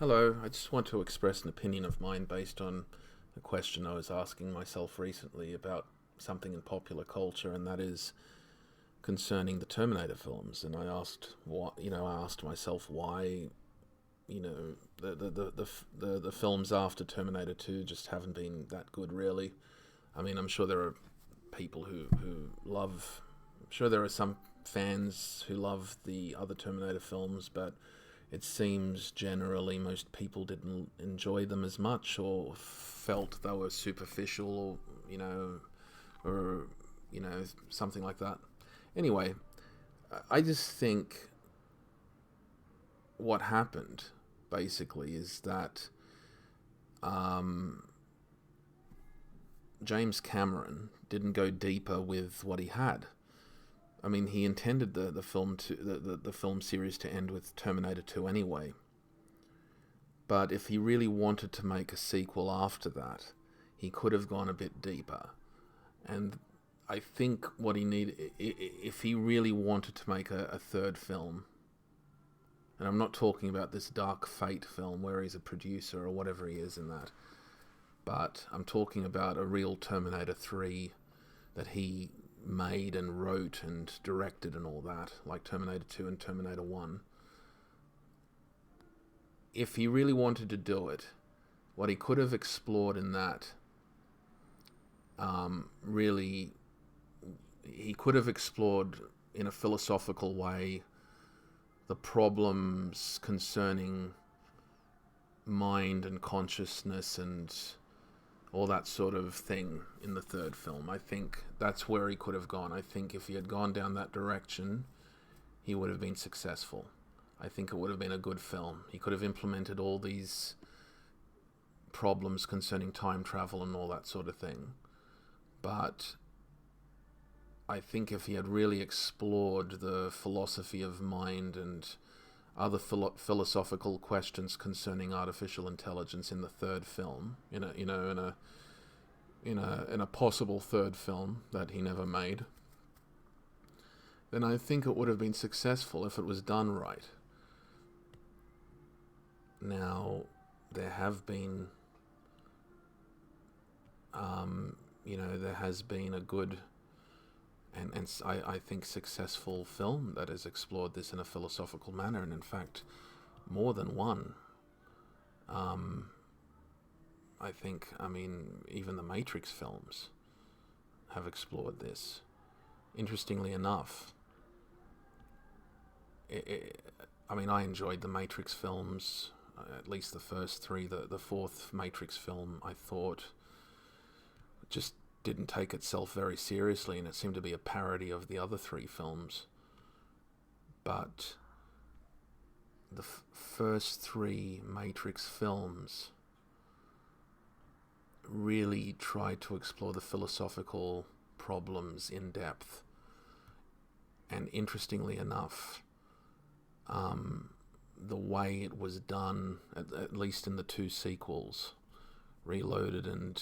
Hello, I just want to express an opinion of mine based on a question I was asking myself recently about something in popular culture, and that is concerning the Terminator films. And I asked I asked myself why, the films after Terminator 2 just haven't been that good, really. I mean, I'm sure there are people who love, I'm sure there are some fans who love the other Terminator films, but it seems generally most people didn't enjoy them as much or felt they were superficial or something like that. Anyway, I just think what happened basically is that um, James Cameron didn't go deeper with what he had. I mean, he intended the film series to end with Terminator 2 anyway. But if he really wanted to make a sequel after that, he could have gone a bit deeper. And I think what he needed, if he really wanted to make a third film, and I'm not talking about this Dark Fate film where he's a producer or whatever he is in that, but I'm talking about a real Terminator 3 that he made and wrote and directed and all that, like Terminator 2 and Terminator 1. If he really wanted to do it, what he could have explored in that, really, he could have explored in a philosophical way the problems concerning mind and consciousness and all that sort of thing in the third film. I think that's where he could have gone. I think if he had gone down that direction, he would have been successful. I think it would have been a good film. He could have implemented all these problems concerning time travel and all that sort of thing. But I think if he had really explored the philosophy of mind and other philosophical questions concerning artificial intelligence in the third film, in a possible third film that he never made, then I think it would have been successful if it was done right. Now, there have been, there has been a good and I think successful film that has explored this in a philosophical manner, and in fact, more than one. I mean, even the Matrix films have explored this. Interestingly enough, I enjoyed the Matrix films, at least the first three. The fourth Matrix film, I thought, just didn't take itself very seriously, and it seemed to be a parody of the other three films. But the first three Matrix films really tried to explore the philosophical problems in depth. And interestingly enough, the way it was done, at least in the two sequels, Reloaded and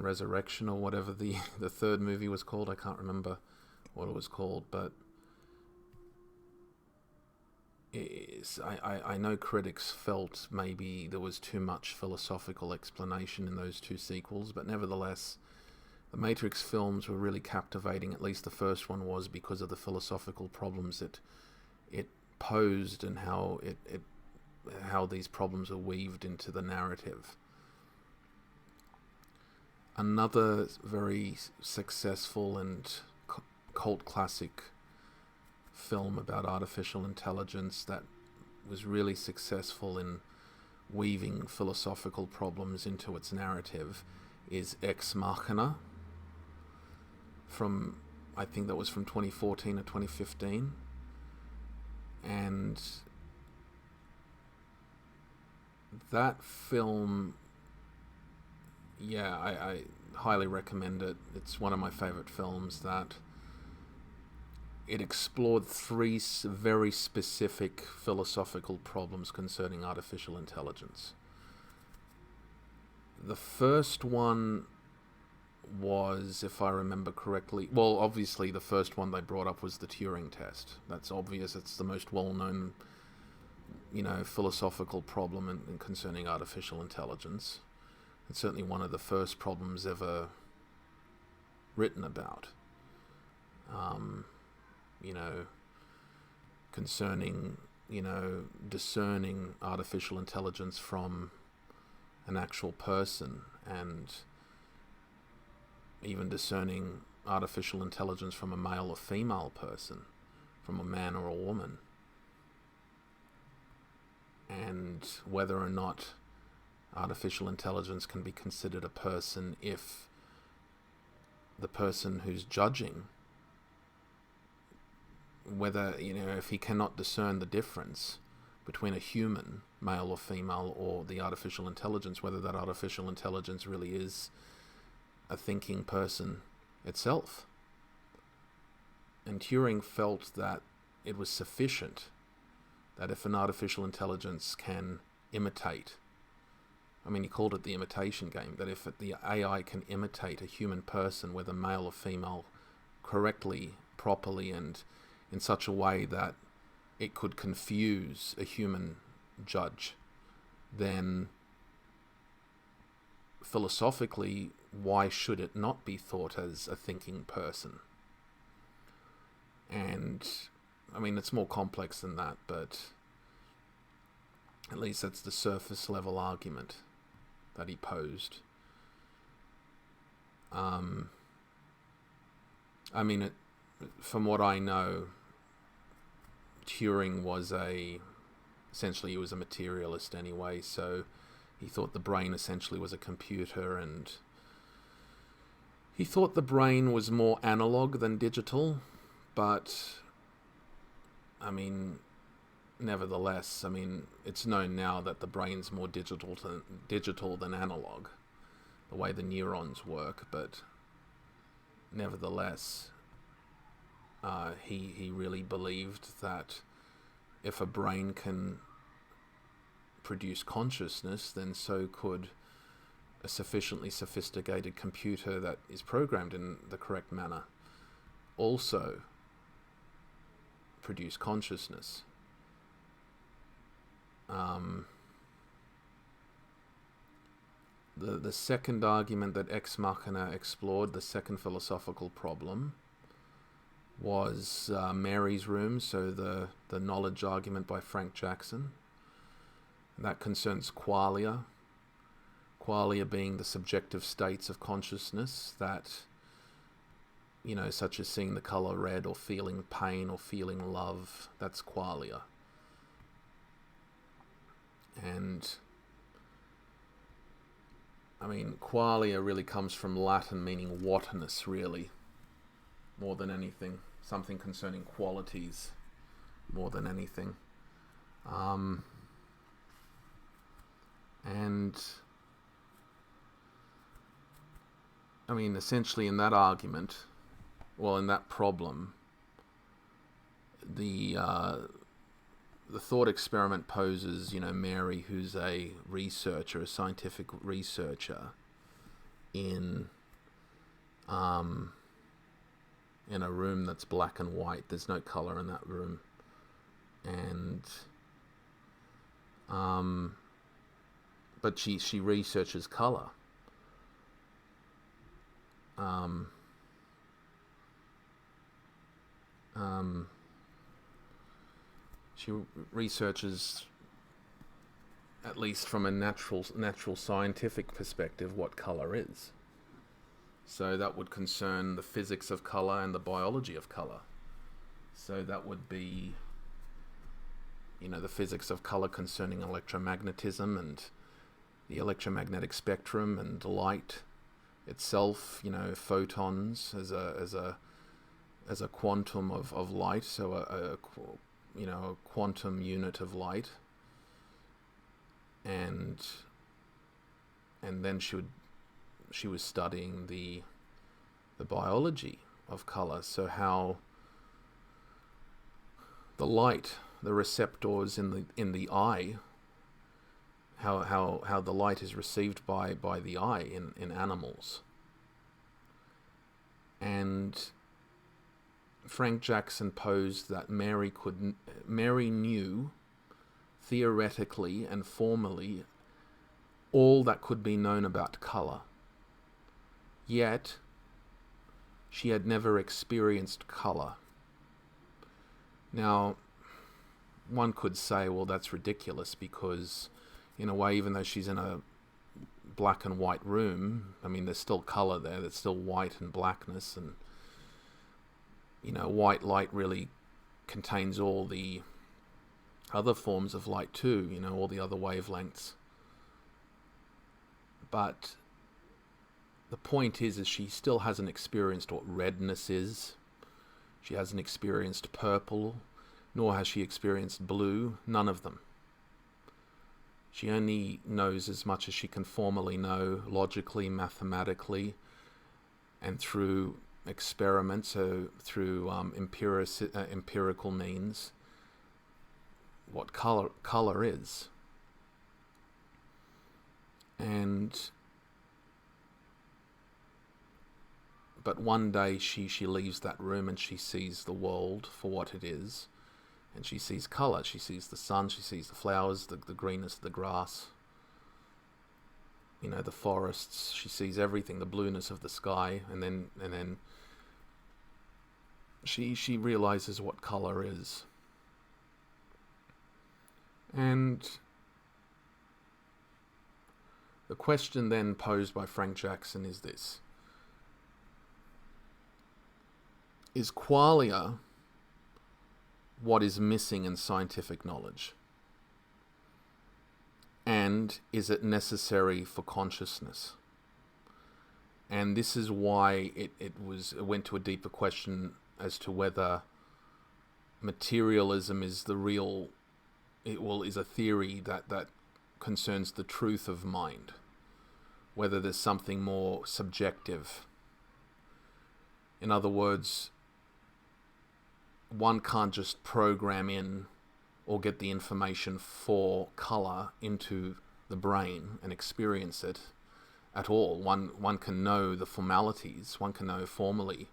Resurrection, or whatever the third movie was called. I can't remember what it was called, but I know critics felt maybe there was too much philosophical explanation in those two sequels, but nevertheless, the Matrix films were really captivating. At least the first one was, because of the philosophical problems it posed and how these problems are weaved into the narrative. Another very successful and cult classic film about artificial intelligence that was really successful in weaving philosophical problems into its narrative is Ex Machina, I think that was from 2014 or 2015. And that film, I highly recommend it. It's one of my favorite films. That it explored three very specific philosophical problems concerning artificial intelligence. The first one was, if I remember correctly, well, obviously the first one they brought up was the Turing test. That's obvious. It's the most well-known, philosophical problem concerning artificial intelligence. It's certainly one of the first problems ever written about. Concerning, discerning artificial intelligence from an actual person, and even discerning artificial intelligence from a male or female person, from a man or a woman, and whether or not artificial intelligence can be considered a person if the person who's judging, whether, if he cannot discern the difference between a human, male or female, or the artificial intelligence, whether that artificial intelligence really is a thinking person itself. And Turing felt that it was sufficient that if an artificial intelligence can imitate, he called it the imitation game, that if the AI can imitate a human person, whether male or female, correctly, properly, and in such a way that it could confuse a human judge, then philosophically, why should it not be thought as a thinking person? And it's more complex than that, but at least that's the surface level argument that he posed. From what I know, Turing was essentially he was a materialist anyway, so he thought the brain essentially was a computer, and he thought the brain was more analog than digital, but nevertheless, it's known now that the brain's more digital than analog, the way the neurons work, but nevertheless, he really believed that if a brain can produce consciousness, then so could a sufficiently sophisticated computer that is programmed in the correct manner also produce consciousness. The second argument that Ex Machina explored, the second philosophical problem, was Mary's Room, so the knowledge argument by Frank Jackson. That concerns qualia. Qualia being the subjective states of consciousness that, such as seeing the color red or feeling pain or feeling love. That's qualia. And qualia really comes from Latin meaning whatness, really, more than anything. Something concerning qualities, more than anything. And essentially in that argument, in that problem, the thought experiment poses, Mary, who's a researcher, a scientific researcher, in a room that's black and white. There's no color in that room, and but she researches color. She researches, at least from a natural scientific perspective, what color is. So that would concern the physics of color and the biology of color. So that would be, the physics of color concerning electromagnetism and the electromagnetic spectrum and light itself, photons as a quantum of light, so a quantum unit of light, and then she was studying the biology of color, so how the light, the receptors in the eye, how the light is received by the eye in animals, And Frank Jackson posed that Mary knew theoretically and formally all that could be known about colour. Yet, she had never experienced colour. Now, one could say, well, that's ridiculous because, in a way, even though she's in a black and white room, I mean, there's still colour there. There's still white and blackness, and, white light really contains all the other forms of light too, all the other wavelengths. But the point is she still hasn't experienced what redness is. She hasn't experienced purple, nor has she experienced blue, none of them. She only knows as much as she can formally know, logically, mathematically, and through experiments, so through empirical means, what color is. But one day she leaves that room and she sees the world for what it is, and she sees color. She sees the sun, she sees the flowers, the greenness of the grass, the forests. She sees everything, the blueness of the sky, and then she realizes what color is. And the question then posed by Frank Jackson is this: is qualia what is missing in scientific knowledge? And is it necessary for consciousness? And this is why it went to a deeper question as to whether materialism is is a theory that concerns the truth of mind, whether there's something more subjective. In other words, one can't just program in or get the information for colour into the brain and experience it at all. One can know the formalities, one can know formally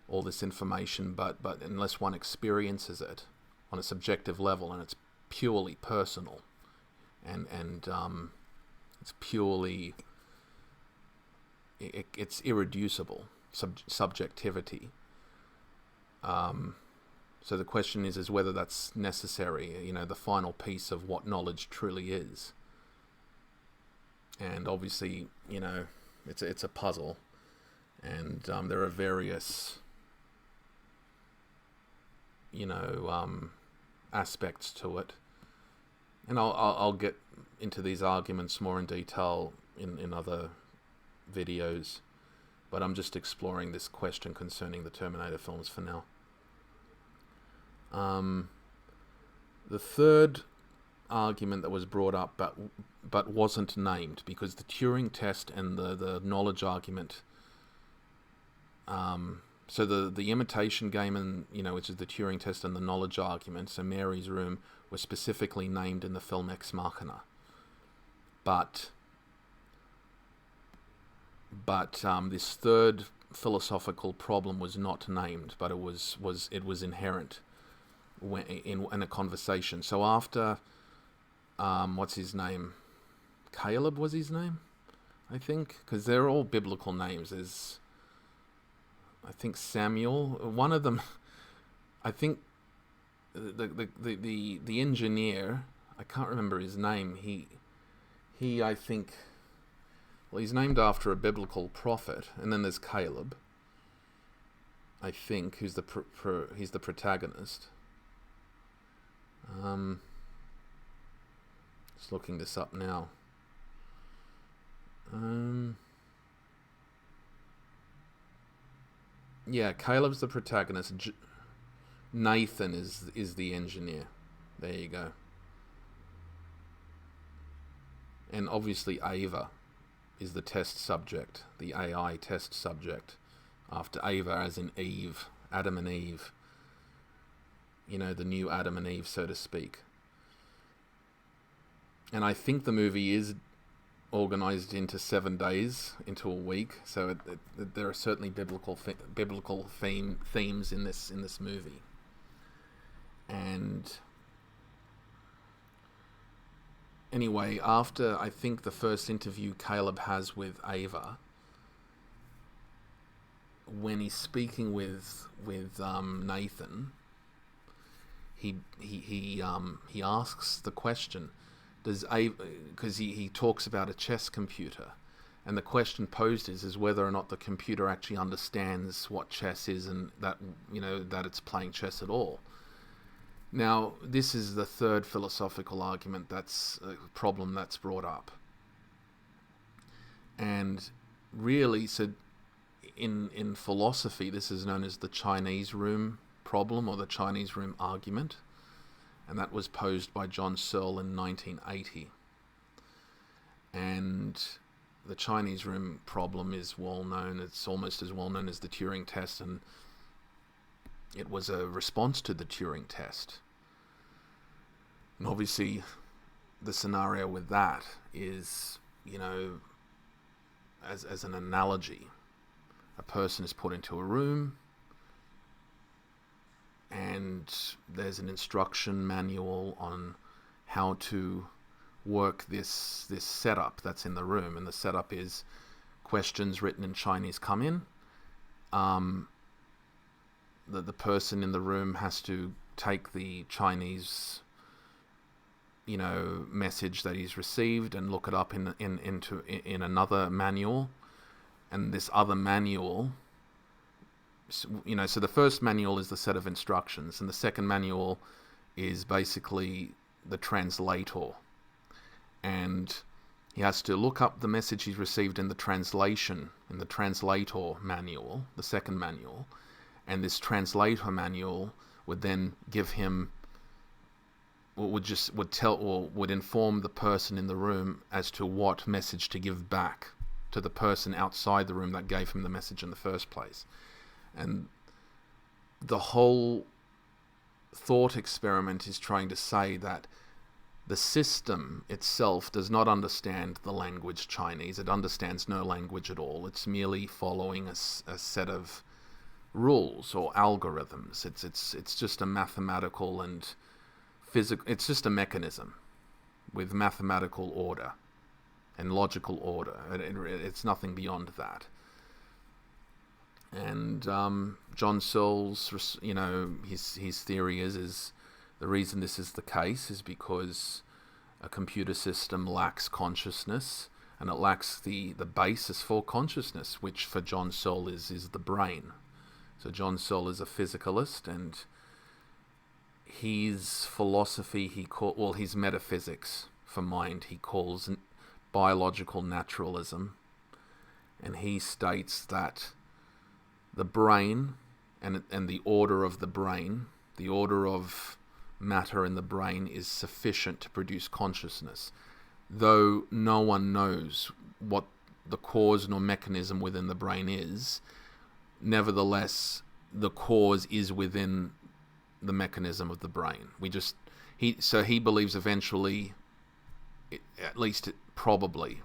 all this information, but unless one experiences it on a subjective level, and it's purely personal, and it's purely, it's irreducible subjectivity. So the question is whether that's necessary, the final piece of what knowledge truly is. And obviously, it's a puzzle, and there are various, aspects to it. And I'll get into these arguments more in detail in other videos, but I'm just exploring this question concerning the Terminator films for now. The third argument that was brought up but wasn't named, because the Turing test and the knowledge argument, so the imitation game and which is the Turing test and the knowledge argument, so Mary's room, was specifically named in the film Ex Machina, but this third philosophical problem was not named, but it was inherent in a conversation. So after what's his name? Caleb was his name, I think, because they're all biblical names. There's, I think, Samuel. One of them, I think, the engineer. I can't remember his name. He I think. Well, he's named after a biblical prophet, and then there's Caleb, I think, who's he's the protagonist. Just looking this up now. Yeah, Caleb's the protagonist. Nathan is the engineer. There you go. And obviously Ava is the test subject, the AI test subject, after Ava as in Eve, Adam and Eve. The new Adam and Eve, so to speak. And I think the movie is organized into 7 days, into a week. So there are certainly biblical themes in this movie. And anyway, after I think the first interview Caleb has with Ava, when he's speaking with Nathan, he asks the question, does Ava, because he talks about a chess computer, and the question posed is whether or not the computer actually understands what chess is, and that that it's playing chess at all. Now, this is the third philosophical argument, that's a problem that's brought up. And really, so in philosophy, this is known as the Chinese room problem, or the Chinese room argument. And that was posed by John Searle in 1980. And the Chinese room problem is well known. It's almost as well known as the Turing test, and it was a response to the Turing test. And obviously, the scenario with that is, as an analogy, a person is put into a room, and there's an instruction manual on how to work this setup that's in the room. And the setup is questions written in Chinese come in. The person in the room has to take the Chinese message that he's received and look it up in another manual. And this other manual, so the first manual is the set of instructions, and the second manual is basically the translator. And he has to look up the message he's received in the translation, in the translator manual, the second manual, and this translator manual would then give him, would inform the person in the room as to what message to give back to the person outside the room that gave him the message in the first place. And the whole thought experiment is trying to say that the system itself does not understand the language Chinese. It understands no language at all. It's merely following a set of rules or algorithms. It's just a mathematical and physical. It's just a mechanism with mathematical order and logical order. It's nothing beyond that. And John Searle's, his theory is the reason this is the case is because a computer system lacks consciousness, and it lacks the basis for consciousness, which for John Searle is the brain. So John Searle is a physicalist, and his philosophy his metaphysics for mind he calls biological naturalism, and he states that the brain and the order of the brain, the order of matter in the brain is sufficient to produce consciousness, though no one knows what the cause nor mechanism within the brain is. Nevertheless, the cause is within the mechanism of the brain. He believes eventually, probably,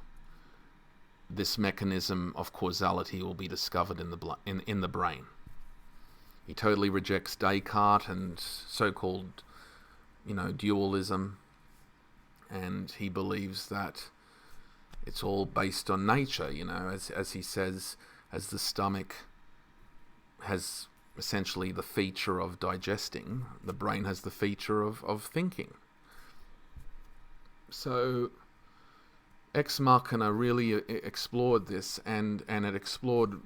this mechanism of causality will be discovered in the brain. He totally rejects Descartes and so-called, dualism, and he believes that it's all based on nature. As he says, as the stomach has essentially the feature of digesting, the brain has the feature of thinking. So Ex Machina really explored this, and it explored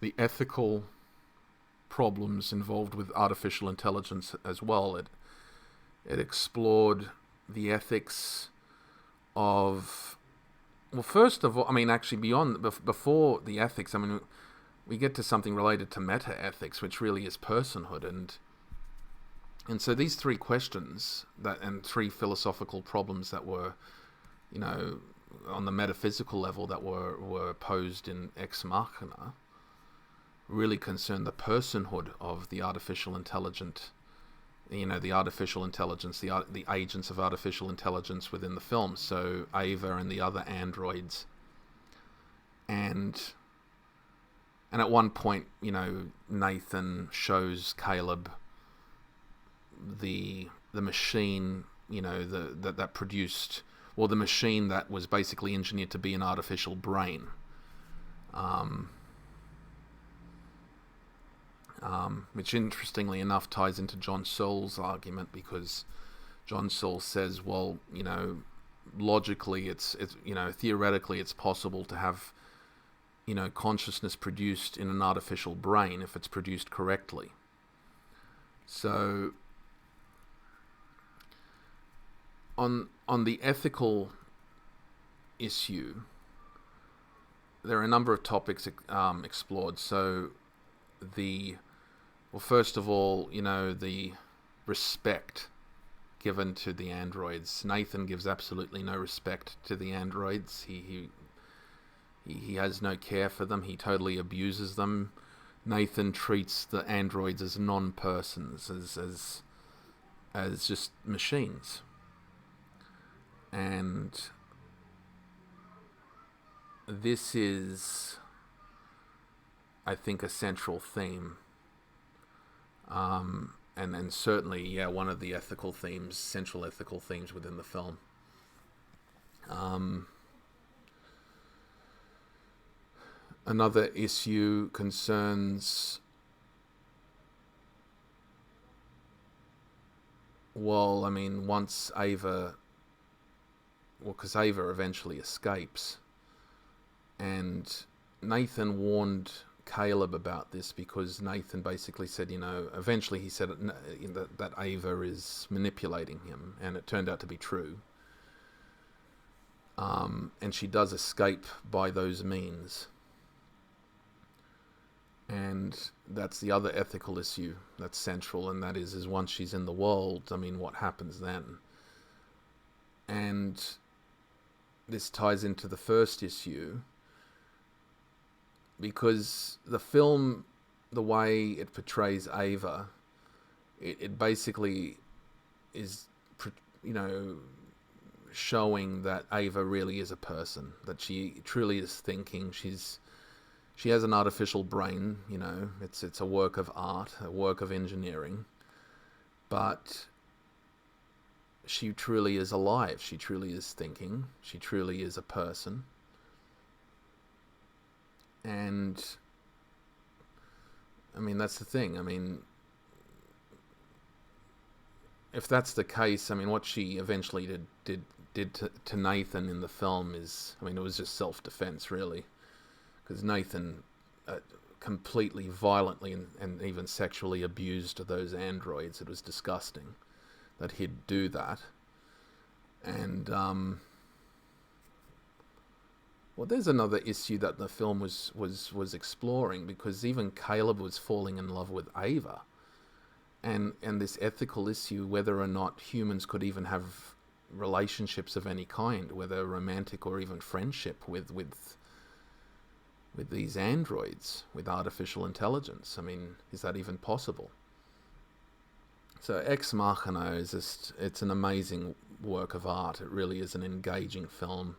the ethical problems involved with artificial intelligence as well. It explored the ethics of, first of all, actually before the ethics, we get to something related to meta-ethics, which really is personhood, and so these three questions and three philosophical problems that were, on the metaphysical level that were posed in Ex Machina really concern the personhood of the artificial intelligent the artificial intelligence, the agents of artificial intelligence within the film. So Ava and the other androids, and at one point, Nathan shows Caleb the machine, that produced, or the machine that was basically engineered to be an artificial brain. Which interestingly enough ties into John Searle's argument, because John Searle says, well, logically it's theoretically it's possible to have consciousness produced in an artificial brain if it's produced correctly. So on the ethical issue, there are a number of topics explored. So first of all, the respect given to the androids. Nathan gives absolutely no respect to the androids. He has no care for them. He totally abuses them. Nathan treats the androids as non-persons, as just machines. And this is, I think, a central theme. And certainly, one of the central ethical themes within the film. Another issue concerns, once Ava, because Ava eventually escapes, and Nathan warned Caleb about this, because Nathan basically said, eventually he said that Ava is manipulating him, and it turned out to be true. And she does escape by those means. And that's the other ethical issue that's central, and that is once she's in the world, what happens then? And this ties into the first issue, because the film, the way it portrays Ava, it basically is, showing that Ava really is a person, that she truly is thinking. She has an artificial brain, it's a work of art, a work of engineering, but she truly is alive. She truly is thinking. She truly is a person. And that's the thing. If that's the case, what she eventually did to Nathan in the film is, it was just self-defense, really. Because Nathan completely, violently, and even sexually abused those androids. It was disgusting that he'd do that. And there's another issue that the film was exploring, because even Caleb was falling in love with Ava, and this ethical issue, whether or not humans could even have relationships of any kind, whether romantic or even friendship with these androids, with artificial intelligence. Is that even possible? So Ex Machina is it's an amazing work of art. It really is an engaging film.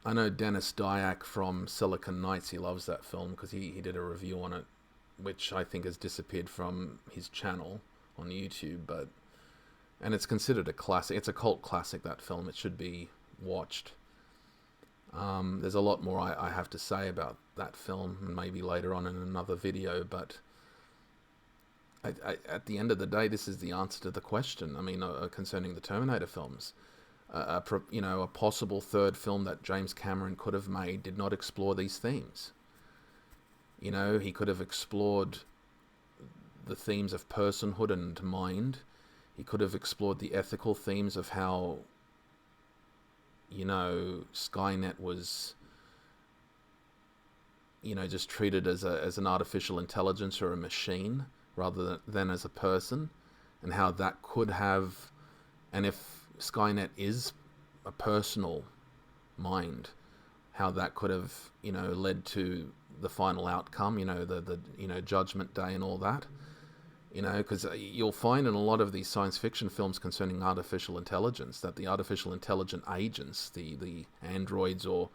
I know Dennis Dyack from Silicon Knights, he loves that film because he did a review on it, which I think has disappeared from his channel on YouTube, and it's considered a classic. It's a cult classic, that film. It should be watched. There's a lot more I have to say about that film, and maybe later on in another video, but at the end of the day, this is the answer to the question. Concerning the Terminator films. A possible third film that James Cameron could have made did not explore these themes. He could have explored the themes of personhood and mind. He could have explored the ethical themes of how, Skynet was, just treated as an artificial intelligence or a machine rather than as a person, and how that could have, and if Skynet is a personal mind, how that could have, led to the final outcome, the Judgment Day and all that. You know, because you'll find in a lot of these science fiction films concerning artificial intelligence that the artificial intelligent agents, the androids, or,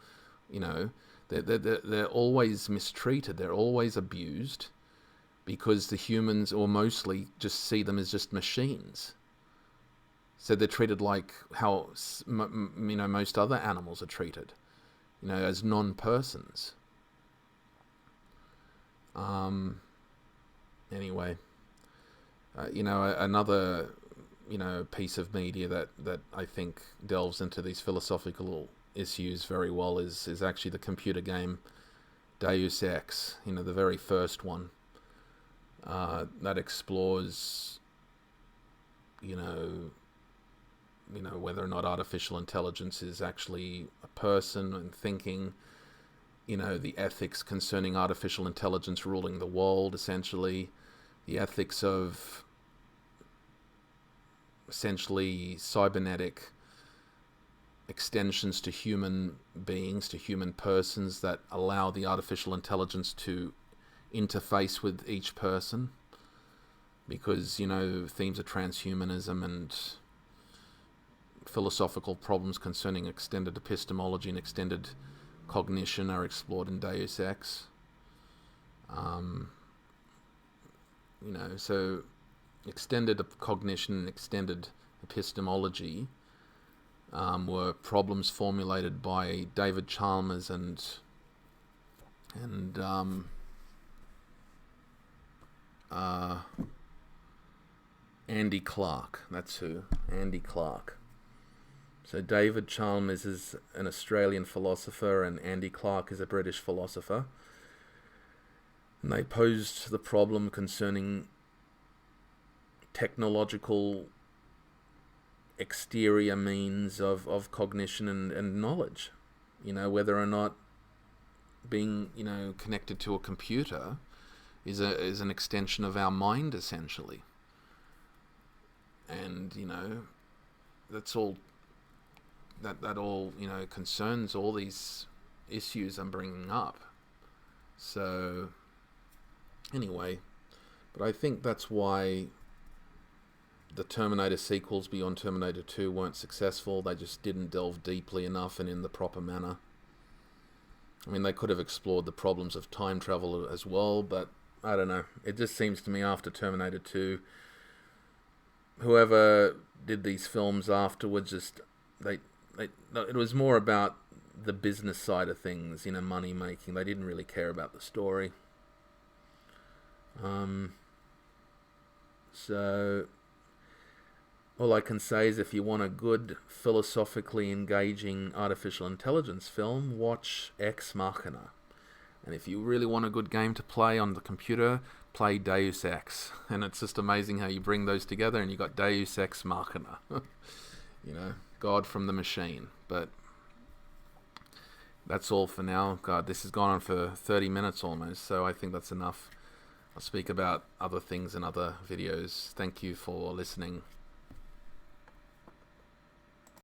you know, they're always mistreated. They're always abused because the humans, or mostly, just see them as just machines. So they're treated like how, you know, most other animals are treated, you know, as non-persons. Anyway. You know, another, you know, piece of media that I think delves into these philosophical issues very well is actually the computer game Deus Ex. You know, the very first one that explores, you know, whether or not artificial intelligence is actually a person and thinking. You know, the ethics concerning artificial intelligence ruling the world, essentially. The ethics of essentially cybernetic extensions to human beings, to human persons, that allow the artificial intelligence to interface with each person. Because, you know, themes of transhumanism and philosophical problems concerning extended epistemology and extended cognition are explored in Deus Ex. You know, so extended cognition and extended epistemology were problems formulated by David Chalmers and Andy Clark. That's who, Andy Clark. So David Chalmers is an Australian philosopher and Andy Clark is a British philosopher. And they posed the problem concerning technological exterior means of cognition and knowledge. You know, whether or not being, you know, connected to a computer is an extension of our mind, essentially. And, you know, that's all, that all, you know, concerns all these issues I'm bringing up. So, anyway, but I think that's why the Terminator sequels beyond Terminator 2 weren't successful. They just didn't delve deeply enough and in the proper manner. I mean, they could have explored the problems of time travel as well, but I don't know. It just seems to me after Terminator 2, whoever did these films afterwards, just it was more about the business side of things, you know, money making. They didn't really care about the story. So all I can say is if you want a good philosophically engaging artificial intelligence film, watch Ex Machina. And if you really want a good game to play on the computer, play Deus Ex. And it's just amazing how you bring those together and you got Deus Ex Machina. You know, God from the machine. But that's all for now. God, this has gone on for 30 minutes almost, so I think that's enough. I'll speak about other things in other videos. Thank you for listening.